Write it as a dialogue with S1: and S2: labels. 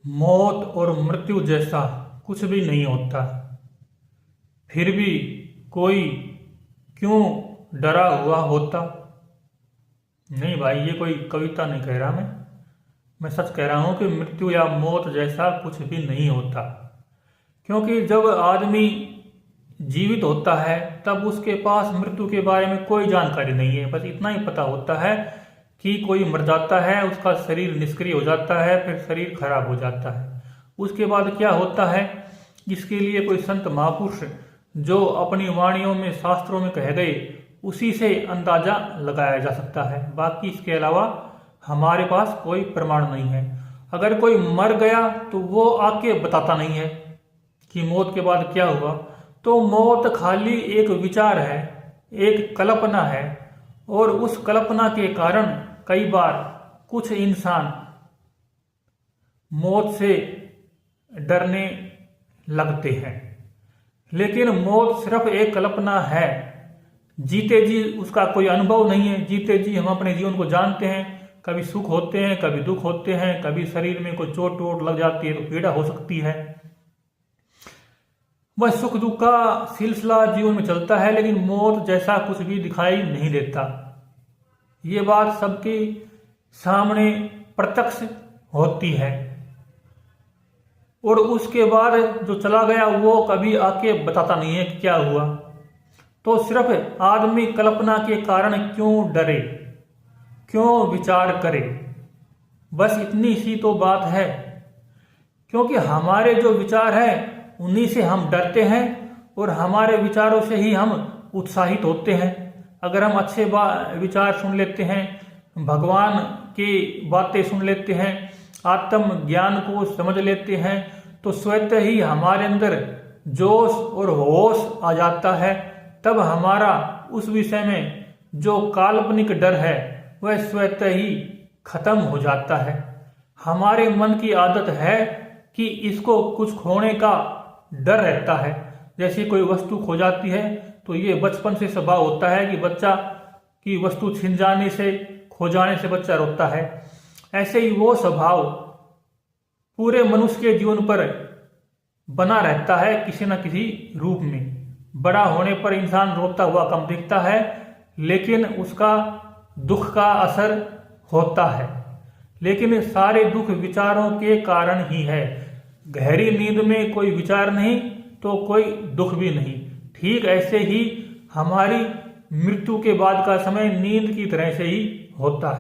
S1: मौत और मृत्यु जैसा कुछ भी नहीं होता, फिर भी कोई क्यों डरा हुआ होता। नहीं भाई, ये कोई कविता नहीं कह रहा मैं सच कह रहा हूँ कि मृत्यु या मौत जैसा कुछ भी नहीं होता। क्योंकि जब आदमी जीवित होता है तब उसके पास मृत्यु के बारे में कोई जानकारी नहीं है। बस इतना ही पता होता है कि कोई मर जाता है, उसका शरीर निष्क्रिय हो जाता है, फिर शरीर खराब हो जाता है। उसके बाद क्या होता है, इसके लिए कोई संत महापुरुष जो अपनी वाणियों में शास्त्रों में कह गए उसी से अंदाजा लगाया जा सकता है। बाकी इसके अलावा हमारे पास कोई प्रमाण नहीं है। अगर कोई मर गया तो वो आके बताता नहीं है कि मौत के बाद क्या हुआ। तो मौत खाली एक विचार है, एक कल्पना है, और उस कल्पना के कारण कई बार कुछ इंसान मौत से डरने लगते हैं। लेकिन मौत सिर्फ एक कल्पना है, जीते जी उसका कोई अनुभव नहीं है। जीते जी हम अपने जीवन को जानते हैं, कभी सुख होते हैं, कभी दुख होते हैं, कभी शरीर में कोई चोट वोट लग जाती है तो पीड़ा हो सकती है। वह सुख दुख का सिलसिला जीवन में चलता है, लेकिन मौत जैसा कुछ भी दिखाई नहीं देता। ये बात सबके सामने प्रत्यक्ष होती है, और उसके बाद जो चला गया वो कभी आके बताता नहीं है कि क्या हुआ। तो सिर्फ आदमी कल्पना के कारण क्यों डरे, क्यों विचार करे, बस इतनी सी तो बात है। क्योंकि हमारे जो विचार है उन्हीं से हम डरते हैं, और हमारे विचारों से ही हम उत्साहित होते हैं। अगर हम अच्छे विचार सुन लेते हैं, भगवान की बातें सुन लेते हैं, आत्म ज्ञान को समझ लेते हैं, तो स्वतः ही हमारे अंदर जोश और होश आ जाता है। तब हमारा उस विषय में जो काल्पनिक डर है वह स्वतः ही खत्म हो जाता है। हमारे मन की आदत है कि इसको कुछ खोने का डर रहता है। जैसे कोई वस्तु खो जाती है तो ये बचपन से स्वभाव होता है कि बच्चा की वस्तु छिन जाने से, खो जाने से बच्चा रोता है। ऐसे ही वो स्वभाव पूरे मनुष्य के जीवन पर बना रहता है किसी न किसी रूप में। बड़ा होने पर इंसान रोता हुआ कम दिखता है, लेकिन उसका दुख का असर होता है। लेकिन सारे दुख विचारों के कारण ही है। गहरी नींद में कोई विचार नहीं तो कोई दुख भी नहीं। ठीक ऐसे ही हमारी मृत्यु के बाद का समय नींद की तरह से ही होता है।